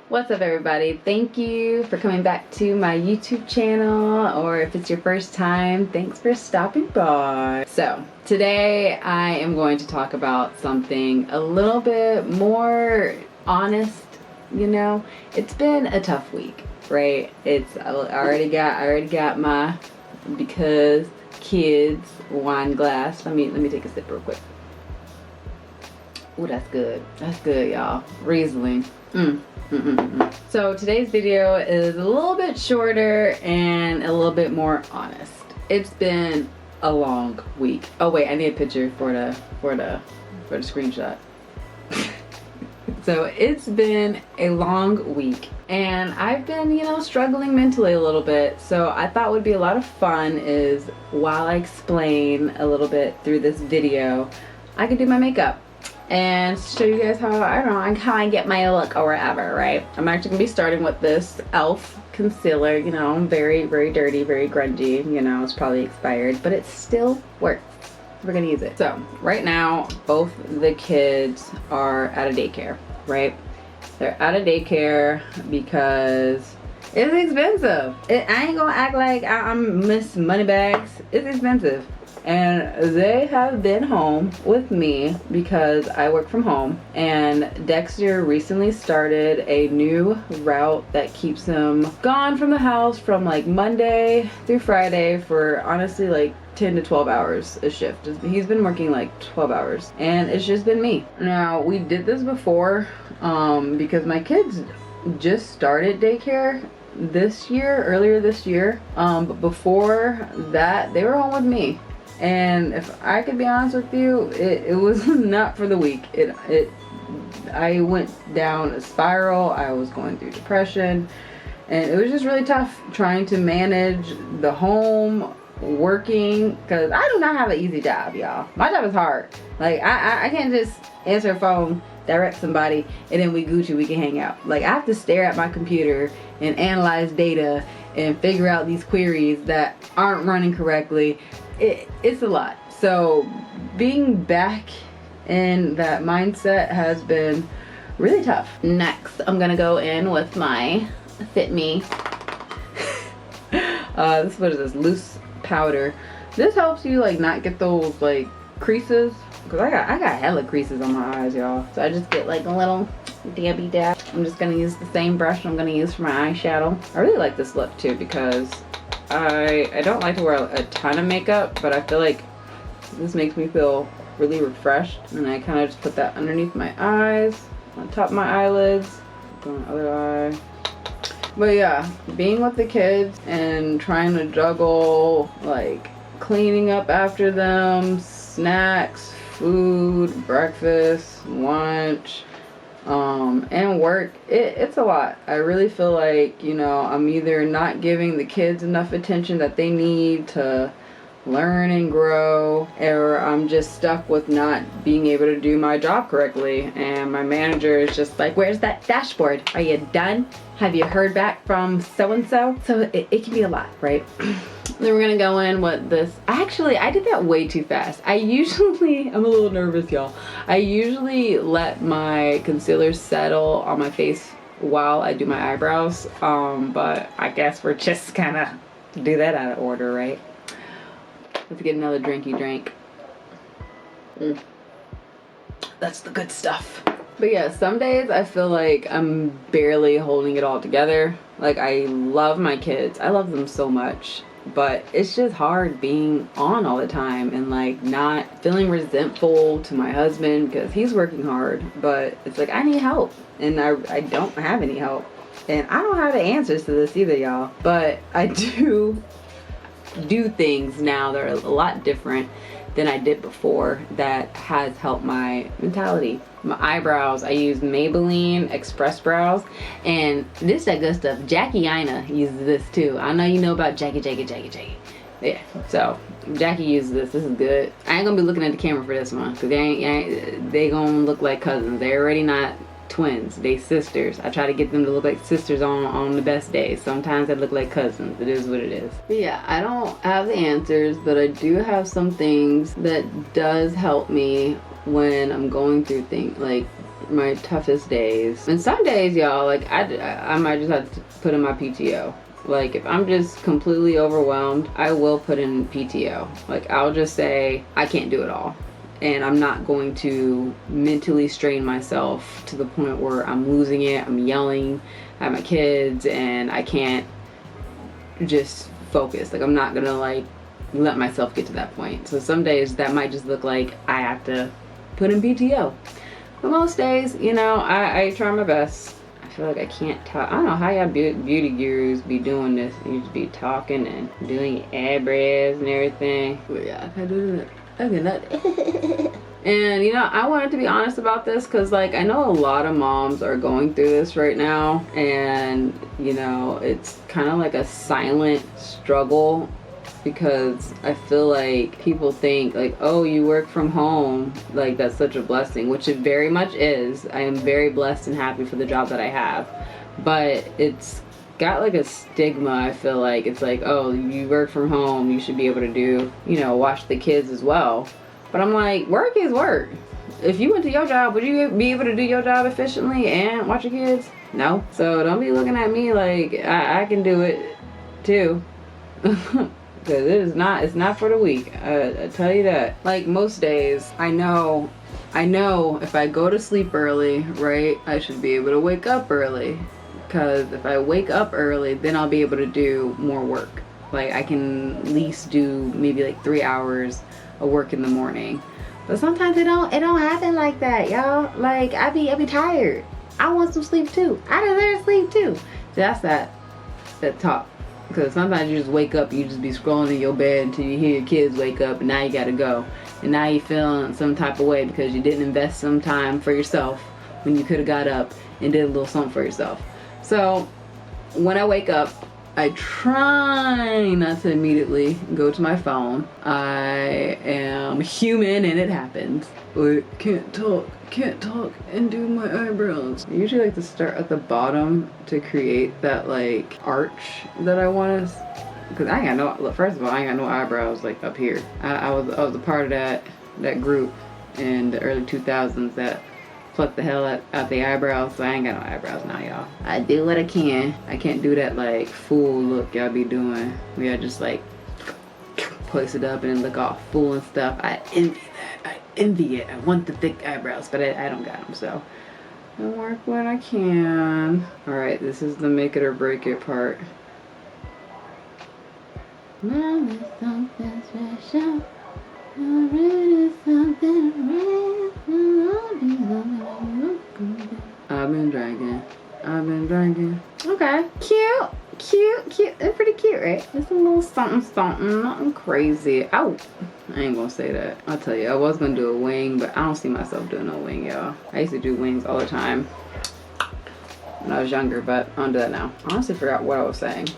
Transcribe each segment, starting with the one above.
What's up, everybody? Thank you for coming back to my YouTube channel, or if it's your first time, thanks for stopping by. So today I am going to talk about something a little bit more honest. You know, it's been a tough week, right? I already got my because kids wine glass. Let me take a sip real quick. Oh, that's good. That's good, y'all. Riesling. So today's video is a little bit shorter and a little bit more honest. It's been a long week. Oh wait, I need a picture for the screenshot. So it's been a long week and I've been, struggling mentally a little bit. So I thought would be a lot of fun is while I explain a little bit through this video, I can do my makeup and show you guys how I get my look or whatever, right? I'm actually gonna be starting with this e.l.f. concealer, very, very dirty, very grungy, it's probably expired, but it still works. We're gonna use it. So right now, both the kids are out of daycare, right? They're out of daycare because it's expensive. I ain't gonna act like I'm Miss Moneybags. It's expensive. And they have been home with me because I work from home, and Dexter recently started a new route that keeps him gone from the house from like Monday through Friday for honestly like 10 to 12 hours a shift. He's been working like 12 hours and it's just been me. Now we did this before because my kids just started daycare earlier this year, but before that they were home with me. And if I could be honest with you, it was not for the weak. I went down a spiral. I was going through depression, and it was just really tough trying to manage the home, working, because I do not have an easy job, y'all. My job is hard. Like I can't just answer a phone, direct somebody, and then we can hang out. Like I have to stare at my computer and analyze data and figure out these queries that aren't running correctly. It's a lot. So being back in that mindset has been really tough. Next, I'm gonna go in with my Fit Me. What is this? Loose powder. This helps you like not get those like creases, because I got hella creases on my eyes, y'all. So I just get like a little dabby dab. I'm just gonna use the same brush I'm gonna use for my eyeshadow. I really like this look too because I don't like to wear a ton of makeup, but I feel like this makes me feel really refreshed. And I kind of just put that underneath my eyes, on top of my eyelids, on the other eye. But yeah, being with the kids and trying to juggle like cleaning up after them, snacks, food, breakfast, lunch, and work, it's a lot. I really feel like, I'm either not giving the kids enough attention that they need to learn and grow, or I'm just stuck with not being able to do my job correctly. And my manager is just like, where's that dashboard? Are you done? Have you heard back from so-and-so? So it can be a lot, right? Then we're gonna go in with this. Actually, I did that way too fast. I'm a little nervous, y'all. I usually let my concealer settle on my face while I do my eyebrows. But I guess we're just gonna do that out of order, right? Let's get another drinky drink. That's the good stuff. But yeah, some days I feel like I'm barely holding it all together. Like, I love my kids. I love them so much. But it's just hard being on all the time and like not feeling resentful to my husband because he's working hard. But it's like I need help and I don't have any help. And I don't have the answers to this either, y'all. But I do things now that are a lot different than I did before that has helped my mentality. My eyebrows, I use Maybelline Express Brows, and this is that good stuff. Jackie Ina uses this too. I know you know about Jackie. Yeah, so Jackie uses this. This is good. I ain't gonna be looking at the camera for this one because they gonna look like cousins. They're already not twins, they sisters. I try to get them to look like sisters on the best days. Sometimes they look like cousins. It is what it is. But yeah, I don't have the answers, but I do have some things that does help me when I'm going through things like my toughest days. And some days, y'all, like I might just have to put in my PTO. Like if I'm just completely overwhelmed, I will put in PTO. Like I'll just say I can't do it all. And I'm not going to mentally strain myself to the point where I'm losing it. I'm yelling at my kids and I can't just focus. Like I'm not gonna like let myself get to that point. So some days that might just look like I have to put in PTO. But most days, you know, I try my best. I feel like I can't talk. I don't know how y'all beauty gurus be doing this. You just be talking and doing eyebrows and everything. But yeah, I can do that. I cannot. And you know, I wanted to be honest about this because like I know a lot of moms are going through this right now, and you know, it's kind of like a silent struggle because I feel like people think like, oh, you work from home, like that's such a blessing, which it very much is. I am very blessed and happy for the job that I have, but it's got like a stigma. I feel like it's like, oh, you work from home, you should be able to do, you know, watch the kids as well. But I'm like, work is work. If you went to your job, would you be able to do your job efficiently and watch your kids? No. So don't be looking at me like I can do it too. Because it's not for the weak. I tell you that. Like most days, I know if I go to sleep early, right, I should be able to wake up early. Because if I wake up early, then I'll be able to do more work. Like I can at least do maybe like 3 hours of work in the morning. But sometimes it don't happen like that, y'all. Like I be tired. I want some sleep too. I deserve sleep too. So that's that talk. Because sometimes you just wake up, you just be scrolling in your bed until you hear your kids wake up, and now you gotta go. And now you're feeling some type of way because you didn't invest some time for yourself when you could have got up and did a little something for yourself. So when I wake up, I try not to immediately go to my phone. I am human and it happens. I can't talk and do my eyebrows. I usually like to start at the bottom to create that like arch that I want to, because I ain't got no, first of all, I ain't got no eyebrows like up here. I was a part of that group in the early 2000s that pluck the hell out the eyebrows, so I ain't got no eyebrows now, y'all. I do what I can. I can't do that like fool look y'all be doing where I just like place it up and then look all fool and stuff. I envy that. I envy it. I want the thick eyebrows, but I don't got them, so I work what I can. All right, this is the make it or break it part. Mom is something special. I've been drinking. Okay, cute. It's pretty cute, right? It's a little something, nothing crazy. Oh, I ain't gonna say that. I'll tell you, I was gonna do a wing, but I don't see myself doing no wing, y'all. I used to do wings all the time when I was younger, but I don't do that now. I honestly forgot what I was saying.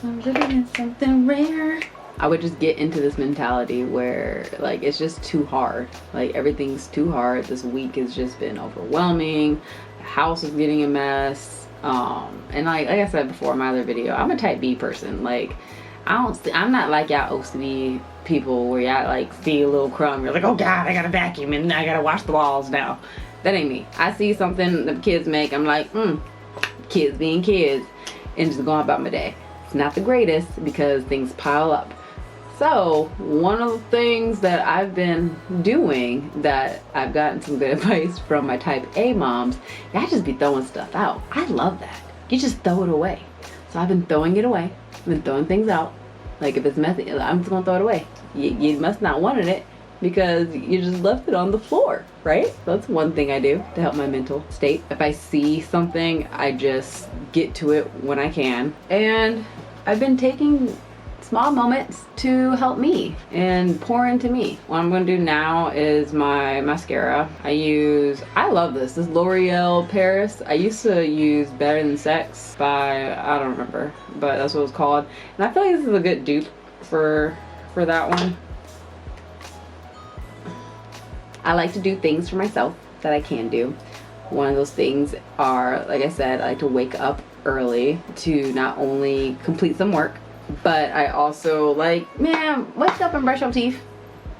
I'm living in something rare. I would just get into this mentality where like it's just too hard. Like everything's too hard. This week has just been overwhelming. The house is getting a mess. And like I said before in my other video, I'm a type B person. Like I'm not like y'all OCD people where y'all like see a little crumb, you're like, oh God, I gotta vacuum and I gotta wash the walls now. That ain't me. I see something the kids make, I'm like, kids being kids, and just going about my day. It's not the greatest because things pile up. So one of the things that I've been doing that I've gotten some good advice from my type A moms, y'all just be throwing stuff out. I love that. You just throw it away. So I've been throwing it away. I've been throwing things out. Like if it's messy, I'm just gonna throw it away. You must not wanted it because you just left it on the floor, right? So that's one thing I do to help my mental state. If I see something, I just get to it when I can. And I've been taking small moments to help me and pour into me. What I'm gonna do now is my mascara. I love this L'Oreal Paris. I used to use Better Than Sex by, I don't remember, but that's what it's called. And I feel like this is a good dupe for that one. I like to do things for myself that I can do. One of those things are, like I said, I like to wake up early to not only complete some work, but I also like, man, wake up and brush your teeth.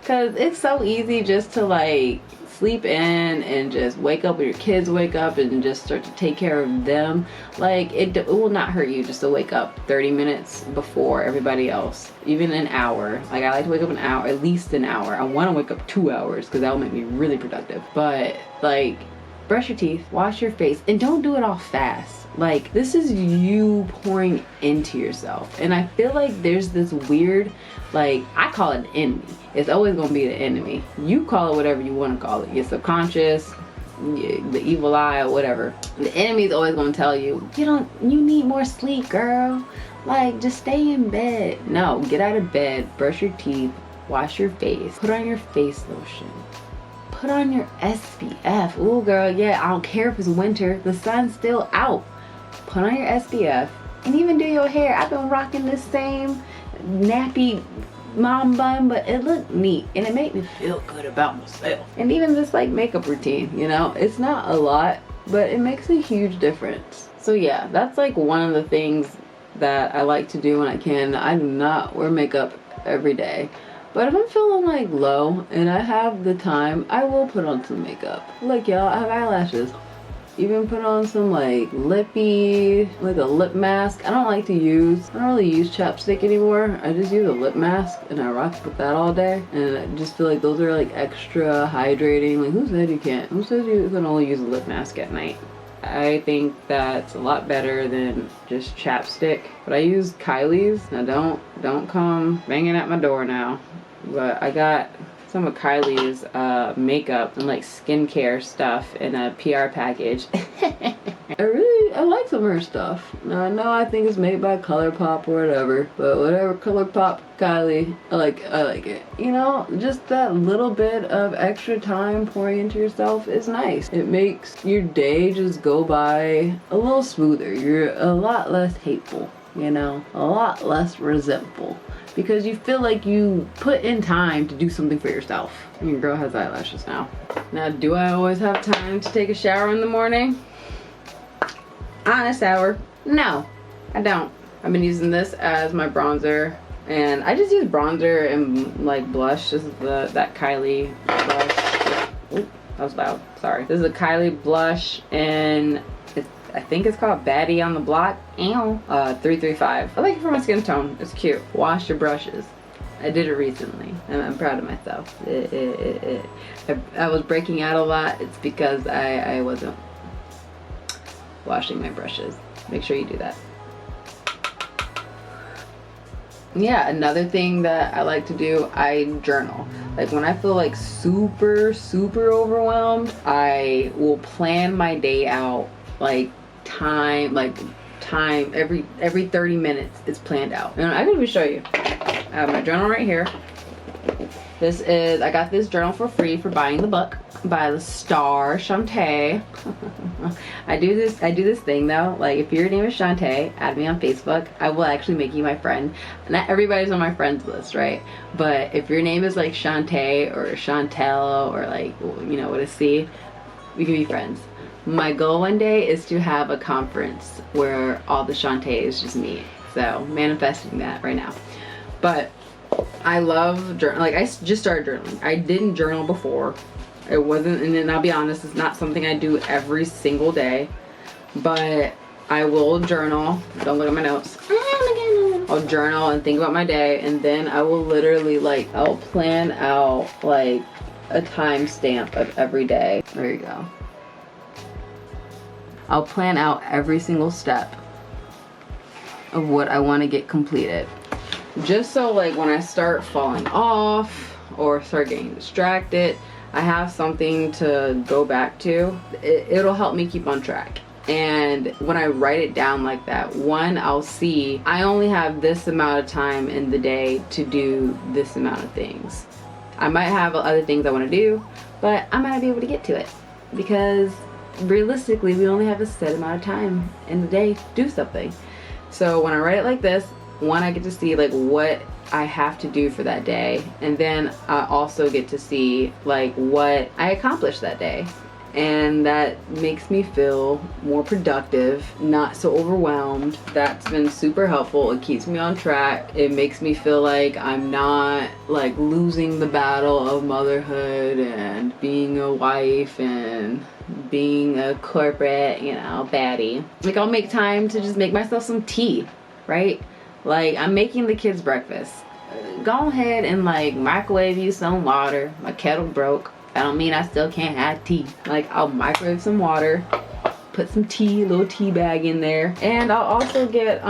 Cause it's so easy just to like sleep in and just wake up when your kids wake up and just start to take care of them, like it will not hurt you just to wake up 30 minutes before everybody else, even an hour. Like I like to wake up an hour, at least an hour. I want to wake up 2 hours because that will make me really productive. But like, brush your teeth, wash your face, and don't do it all fast. Like, this is you pouring into yourself. And I feel like there's this weird, like, I call it an enemy. It's always gonna be the enemy. You call it whatever you want to call it. Your subconscious, the evil eye, or whatever. The enemy is always gonna tell you, you need more sleep, girl. Like, just stay in bed. No, get out of bed, brush your teeth, wash your face, put on your face lotion. Put on your SPF. Ooh, girl, yeah, I don't care if it's winter. The sun's still out. Put on your SPF and even do your hair. I've been rocking this same nappy mom bun, but it looked neat and it made me feel good about myself. And even this like makeup routine, you know, it's not a lot, but it makes a huge difference. So yeah, that's like one of the things that I like to do when I can. I do not wear makeup every day. But if I'm feeling like low and I have the time, I will put on some makeup. Look, y'all, I have eyelashes. Even put on some like lippy, like a lip mask. I don't really use chapstick anymore. I just use a lip mask and I rock with that all day. And I just feel like those are like extra hydrating. Like who said you can't? Who says you can only use a lip mask at night? I think that's a lot better than just chapstick. But I use Kylie's. Now don't come banging at my door now. But I got some of Kylie's makeup and like skincare stuff in a PR package. I like some of her stuff. Now I know I think it's made by ColourPop or whatever, but whatever, ColourPop, Kylie, I like it. You know, just that little bit of extra time pouring into yourself is nice. It makes your day just go by a little smoother. You're a lot less hateful, you know, a lot less resentful. Because you feel like you put in time to do something for yourself. And your girl has eyelashes now. Now, do I always have time to take a shower in the morning? Honest hour. No, I don't. I've been using this as my bronzer. And I just use bronzer and like blush. This is that Kylie blush. Ooh, that was loud. Sorry. This is a Kylie blush and I think it's called Baddie on the Block. 335. I like it for my skin tone. It's cute. Wash your brushes. I did it recently and I'm proud of myself. I was breaking out a lot. It's because I wasn't washing my brushes. Make sure you do that. Yeah, another thing that I like to do, I journal. Like when I feel like super overwhelmed, I will plan my day out like time every 30 minutes it's planned out. And I can even show you. I have my journal right here. I got this journal for free for buying the book by the star Shantae. I do this thing though, like if your name is Shantae, add me on Facebook. I will actually make you my friend. Not everybody's on my friends list, right? But if your name is like Shantae or Chantel or like, you know, with a C, we can be friends. My goal one day is to have a conference where all the Shantaes just meet. So manifesting that right now. But I love journaling. Like I just started journaling. I didn't journal before. It wasn't, and then I'll be honest, it's not something I do every single day. But I will journal. Don't look at my notes. I'll journal and think about my day, and then I will literally like, I'll plan out like a timestamp of every day. There you go. I'll plan out every single step of what I want to get completed. Just so like when I start falling off or start getting distracted, I have something to go back to. It'll help me keep on track. And when I write it down like that, one, I'll see I only have this amount of time in the day to do this amount of things. I might have other things I want to do, but I might not be able to get to it because realistically we only have a set amount of time in the day to do something. So when I write it like this, one, I get to see like what I have to do for that day, and then I also get to see like what I accomplished that day. and that makes me feel more productive, not so overwhelmed. That's been super helpful. It keeps me on track. It makes me feel like I'm not like losing the battle of motherhood and being a wife and being a corporate, you know, baddie. Like, I'll make time to just make myself some tea, right? Like, I'm making the kids breakfast. Go ahead and like microwave you some water. My kettle broke. I don't mean I still can't have tea. Like, I'll microwave some water, put some tea, little tea bag in there, and I'll also get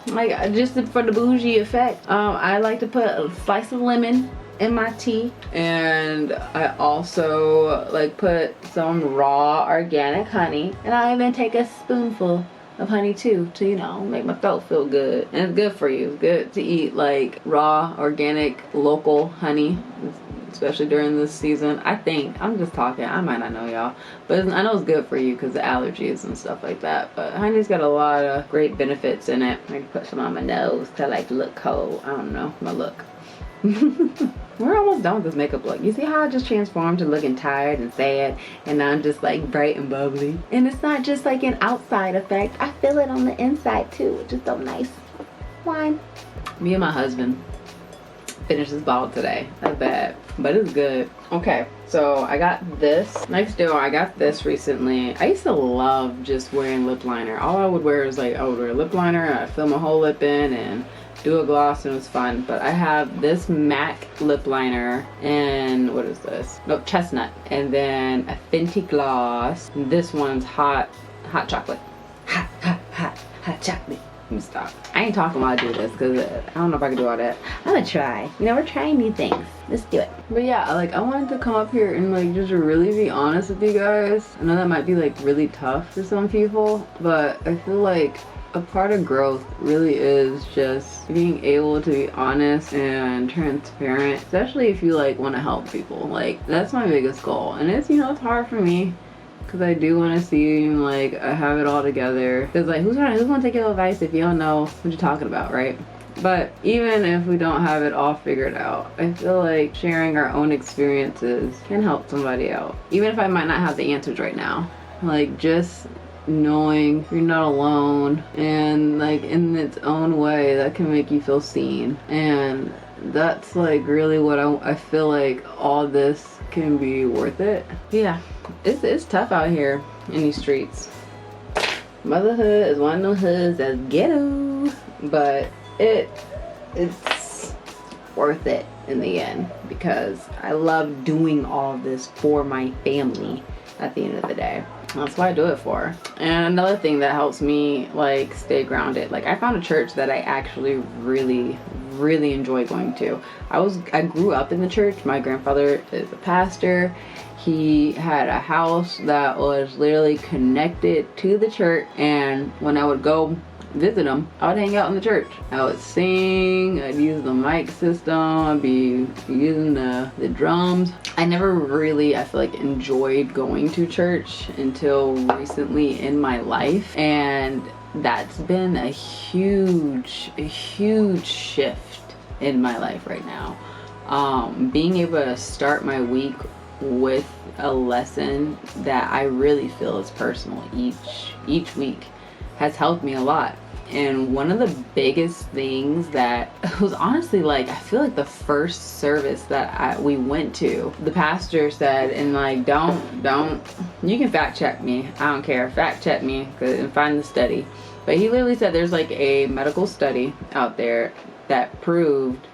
like, just for the bougie effect, I like to put a slice of lemon in my tea, and I also like put some raw organic honey, and I even take a spoonful of honey too, to, you know, make my throat feel good. And it's good for you. It's good to eat like raw organic local honey, especially during this season. I think, I'm just talking, I might not know y'all, but I know it's good for you because of allergies and stuff like that. But honey's got a lot of great benefits in it. I can put some on my nose to like look cold. I don't know, my look. We're almost done with this makeup look. You see how I just transformed to looking tired and sad, and now I'm just like bright and bubbly. And it's not just like an outside effect. I feel it on the inside too, which is so nice. Wine. Me and my husband finished this bottle today. That's bad, but it's good. Okay, so I got this. Next door, I got this recently. I used to love just wearing lip liner. All I would wear is like, I would wear lip liner, I'd fill my whole lip in and do a gloss, and it was fun. But I have this MAC lip liner, and what is this? No, chestnut, and then a Fenty gloss. This one's hot chocolate. Hot chocolate. Let me stop. I ain't talking while I do this because I don't know if I can do all that. I'm gonna try. You know, we're trying new things. Let's do it. But yeah, like, I wanted to come up here and like just really be honest with you guys. I know that might be like really tough for some people, but I feel like a part of growth really is just being able to be honest and transparent, especially if you like want to help people. Like, that's my biggest goal, and it's, you know, it's hard for me because I do want to seem like I have it all together, because like, who's gonna take your advice if you don't know what you're talking about, right? But even if we don't have it all figured out, I feel like sharing our own experiences can help somebody out, even if I might not have the answers right now. Like, just knowing you're not alone, and like, in its own way, that can make you feel seen. And that's like really what I feel like all this can be worth it. Yeah, it's tough out here in these streets. Motherhood is one of those hoods that's ghetto, but it's worth it in the end, because I love doing all of this for my family at the end of the day. That's what I do it for. And another thing that helps me like stay grounded, like, I found a church that I actually really enjoy going to. I grew up in the church. My grandfather is a pastor. He had a house that was literally connected to the church, and when I would go visit him, I would hang out in the church. I would sing, I'd use the mic system, I'd be using the drums. I never really, I feel like, enjoyed going to church until recently in my life, and that's been a huge shift in my life right now. Being able to start my week with a lesson that I really feel is personal each week has helped me a lot. And one of the biggest things that was honestly, like, I feel like the first service that we went to, the pastor said, and like, don't, you can fact check me, I don't care, fact check me and find the study, but he literally said there's like a medical study out there that proved,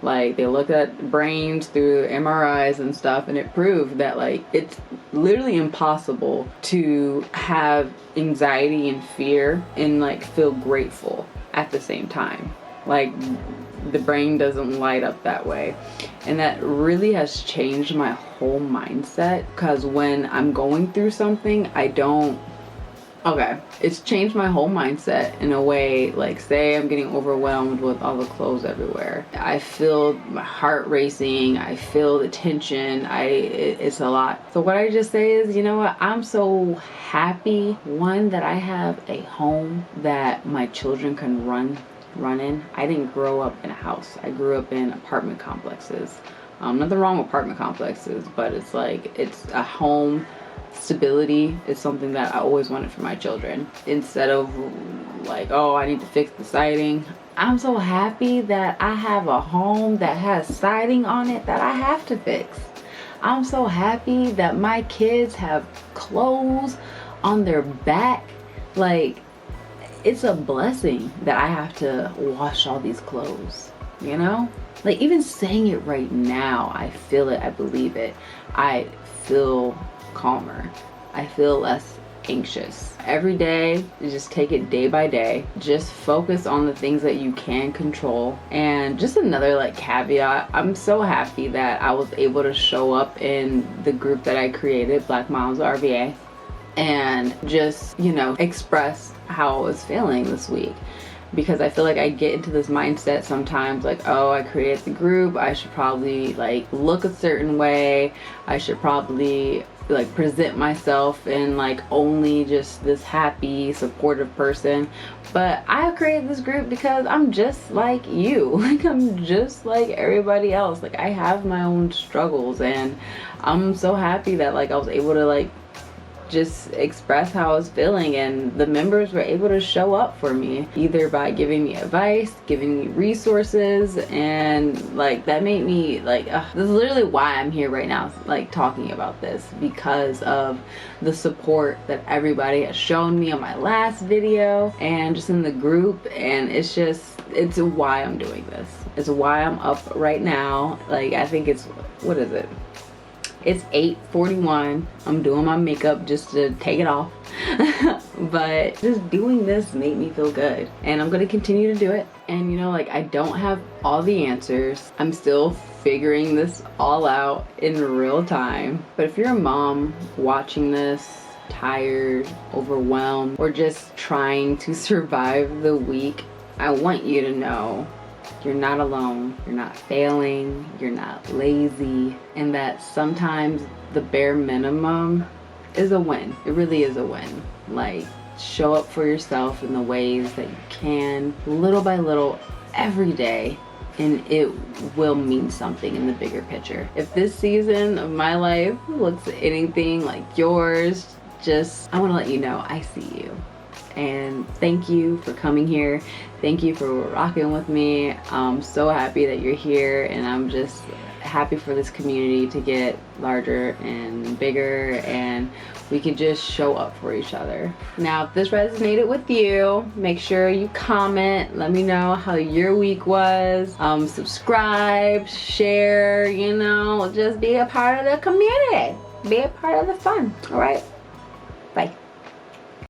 like, they looked at brains through MRIs and stuff, and it proved that like, it's literally impossible to have anxiety and fear and like feel grateful at the same time. Like, the brain doesn't light up that way. And that really has changed my whole mindset, because when I'm going through something, it's changed my whole mindset in a way. Like, say I'm getting overwhelmed with all the clothes everywhere, I feel my heart racing, I feel the tension, it's a lot. So what I just say is, you know what, I'm so happy, one, that I have a home that my children can run in. I didn't grow up in a house. I grew up in apartment complexes. Nothing wrong with apartment complexes, but it's like, it's a home stability is something that I always wanted for my children. Instead of like, oh, I need to fix the siding, I'm so happy that I have a home that has siding on it that I have to fix. I'm so happy that my kids have clothes on their back. Like, it's a blessing that I have to wash all these clothes, you know? Like, even saying it right now, I feel it, I believe it. I feel calmer. I feel less anxious. Every day, just take it day by day. Just focus on the things that you can control. And just another like caveat, I'm so happy that I was able to show up in the group that I created, Black Moms RVA, and just, you know, express how I was feeling this week. Because I feel like I get into this mindset sometimes, like, oh, I created the group, I should probably like look a certain way, I should probably like present myself in like only just this happy, supportive person. But I created this group because I'm just like you. Like, I'm just like everybody else. Like, I have my own struggles, and I'm so happy that like I was able to like just express how I was feeling, and the members were able to show up for me, either by giving me advice, giving me resources, and like that made me like this is literally why I'm here right now, like talking about this, because of the support that everybody has shown me on my last video and just in the group. And it's why I'm doing this. It's why I'm up right now. Like, I think it's, what is it? It's 8:41. I'm doing my makeup just to take it off. But just doing this made me feel good. And I'm gonna continue to do it. And you know, like, I don't have all the answers. I'm still figuring this all out in real time. But if you're a mom watching this, tired, overwhelmed, or just trying to survive the week, I want you to know you're not alone, you're not failing, you're not lazy, and that sometimes the bare minimum is a win. It really is a win. Like, show up for yourself in the ways that you can, little by little, every day, and it will mean something in the bigger picture. If this season of my life looks anything like yours, I want to let you know I see you. And thank you for coming here. Thank you for rocking with me. I'm so happy that you're here, and I'm just happy for this community to get larger and bigger, and we can just show up for each other. Now, if this resonated with you, make sure you comment. Let me know how your week was. Subscribe, share, you know, just be a part of the community. Be a part of the fun. All right? Bye.